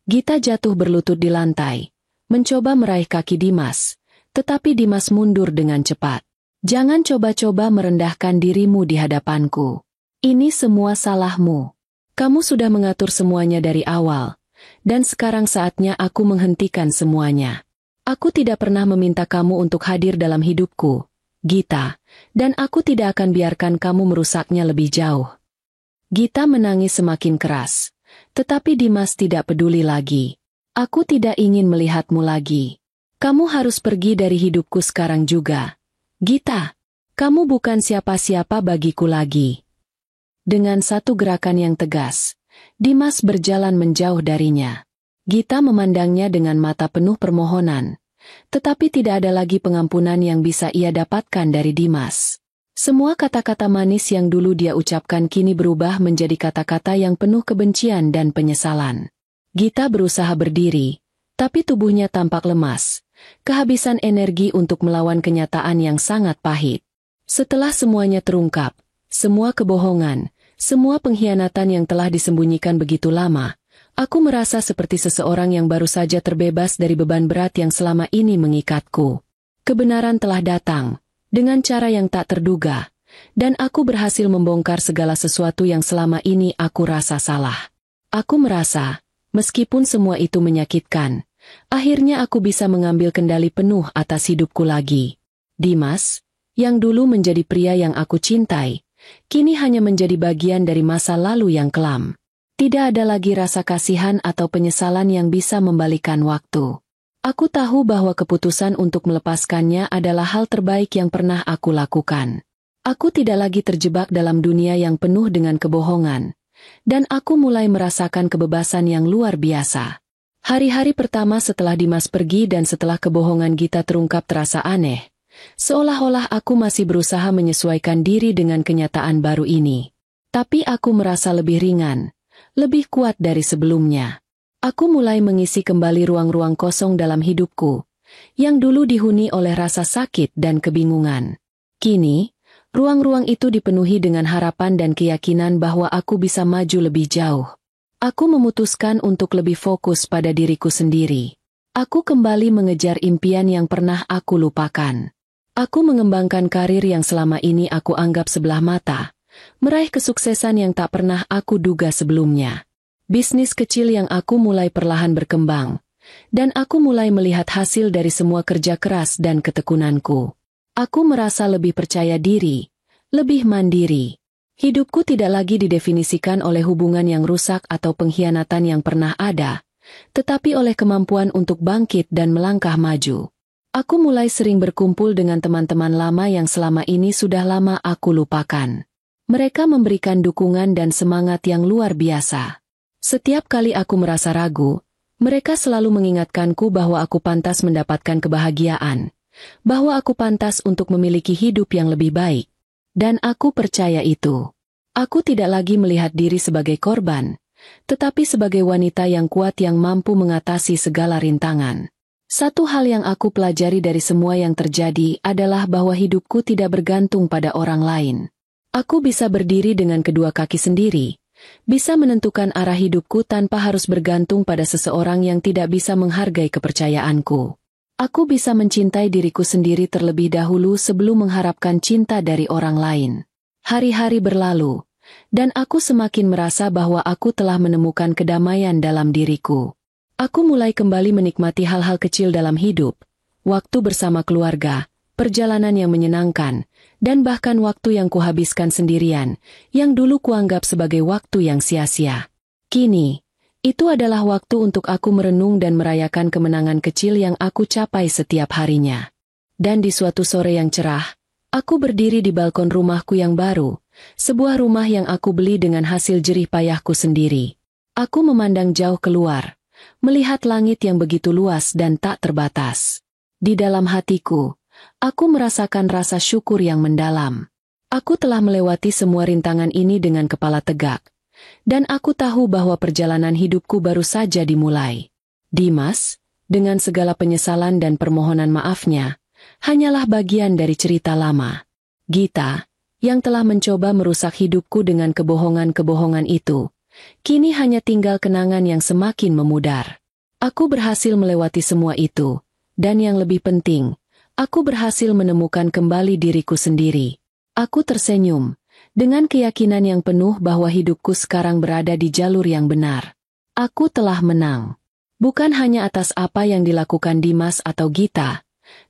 [SPEAKER 1] Gita jatuh berlutut di lantai, mencoba meraih kaki Dimas, tetapi Dimas mundur dengan cepat. "Jangan coba-coba merendahkan dirimu di hadapanku. Ini semua salahmu. Kamu sudah mengatur semuanya dari awal, dan sekarang saatnya aku menghentikan semuanya. Aku tidak pernah meminta kamu untuk hadir dalam hidupku, Gita, dan aku tidak akan biarkan kamu merusaknya lebih jauh." Gita menangis semakin keras, tetapi Dimas tidak peduli lagi. "Aku tidak ingin melihatmu lagi. Kamu harus pergi dari hidupku sekarang juga. Gita, kamu bukan siapa-siapa bagiku lagi." Dengan satu gerakan yang tegas, Dimas berjalan menjauh darinya. Gita memandangnya dengan mata penuh permohonan, tetapi tidak ada lagi pengampunan yang bisa ia dapatkan dari Dimas. Semua kata-kata manis yang dulu dia ucapkan kini berubah menjadi kata-kata yang penuh kebencian dan penyesalan. Gita berusaha berdiri, tapi tubuhnya tampak lemas, kehabisan energi untuk melawan kenyataan yang sangat pahit. Setelah semuanya terungkap, semua kebohongan, semua pengkhianatan yang telah disembunyikan begitu lama, aku merasa seperti seseorang yang baru saja terbebas dari beban berat yang selama ini mengikatku. Kebenaran telah datang dengan cara yang tak terduga, dan aku berhasil membongkar segala sesuatu yang selama ini aku rasa salah. Aku merasa, meskipun semua itu menyakitkan, akhirnya aku bisa mengambil kendali penuh atas hidupku lagi. Dimas, yang dulu menjadi pria yang aku cintai, kini hanya menjadi bagian dari masa lalu yang kelam. Tidak ada lagi rasa kasihan atau penyesalan yang bisa membalikan waktu. Aku tahu bahwa keputusan untuk melepaskannya adalah hal terbaik yang pernah aku lakukan. Aku tidak lagi terjebak dalam dunia yang penuh dengan kebohongan, dan aku mulai merasakan kebebasan yang luar biasa. Hari-hari pertama setelah Dimas pergi dan setelah kebohongan Gita terungkap terasa aneh, seolah-olah aku masih berusaha menyesuaikan diri dengan kenyataan baru ini. Tapi aku merasa lebih ringan, lebih kuat dari sebelumnya. Aku mulai mengisi kembali ruang-ruang kosong dalam hidupku, yang dulu dihuni oleh rasa sakit dan kebingungan. Kini, ruang-ruang itu dipenuhi dengan harapan dan keyakinan bahwa aku bisa maju lebih jauh. Aku memutuskan untuk lebih fokus pada diriku sendiri. Aku kembali mengejar impian yang pernah aku lupakan. Aku mengembangkan karir yang selama ini aku anggap sebelah mata, meraih kesuksesan yang tak pernah aku duga sebelumnya. Bisnis kecil yang aku mulai perlahan berkembang, dan aku mulai melihat hasil dari semua kerja keras dan ketekunanku. Aku merasa lebih percaya diri, lebih mandiri. Hidupku tidak lagi didefinisikan oleh hubungan yang rusak atau pengkhianatan yang pernah ada, tetapi oleh kemampuan untuk bangkit dan melangkah maju. Aku mulai sering berkumpul dengan teman-teman lama yang selama ini sudah lama aku lupakan. Mereka memberikan dukungan dan semangat yang luar biasa. Setiap kali aku merasa ragu, mereka selalu mengingatkanku bahwa aku pantas mendapatkan kebahagiaan, bahwa aku pantas untuk memiliki hidup yang lebih baik. Dan aku percaya itu. Aku tidak lagi melihat diri sebagai korban, tetapi sebagai wanita yang kuat yang mampu mengatasi segala rintangan. Satu hal yang aku pelajari dari semua yang terjadi adalah bahwa hidupku tidak bergantung pada orang lain. Aku bisa berdiri dengan kedua kaki sendiri, bisa menentukan arah hidupku tanpa harus bergantung pada seseorang yang tidak bisa menghargai kepercayaanku. Aku bisa mencintai diriku sendiri terlebih dahulu sebelum mengharapkan cinta dari orang lain. Hari-hari berlalu, dan aku semakin merasa bahwa aku telah menemukan kedamaian dalam diriku. Aku mulai kembali menikmati hal-hal kecil dalam hidup, waktu bersama keluarga, perjalanan yang menyenangkan, dan bahkan waktu yang kuhabiskan sendirian, yang dulu kuanggap sebagai waktu yang sia-sia. Kini, itu adalah waktu untuk aku merenung dan merayakan kemenangan kecil yang aku capai setiap harinya. Dan di suatu sore yang cerah, aku berdiri di balkon rumahku yang baru, sebuah rumah yang aku beli dengan hasil jerih payahku sendiri. Aku memandang jauh keluar, melihat langit yang begitu luas dan tak terbatas. Di dalam hatiku, aku merasakan rasa syukur yang mendalam. Aku telah melewati semua rintangan ini dengan kepala tegak, dan aku tahu bahwa perjalanan hidupku baru saja dimulai. Dimas, dengan segala penyesalan dan permohonan maafnya, hanyalah bagian dari cerita lama. Gita, yang telah mencoba merusak hidupku dengan kebohongan-kebohongan itu, kini hanya tinggal kenangan yang semakin memudar. Aku berhasil melewati semua itu, dan yang lebih penting, aku berhasil menemukan kembali diriku sendiri. Aku tersenyum, dengan keyakinan yang penuh bahwa hidupku sekarang berada di jalur yang benar. Aku telah menang. Bukan hanya atas apa yang dilakukan Dimas atau Gita,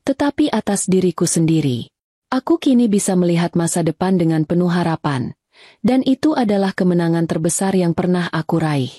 [SPEAKER 1] tetapi atas diriku sendiri. Aku kini bisa melihat masa depan dengan penuh harapan, dan itu adalah kemenangan terbesar yang pernah aku raih.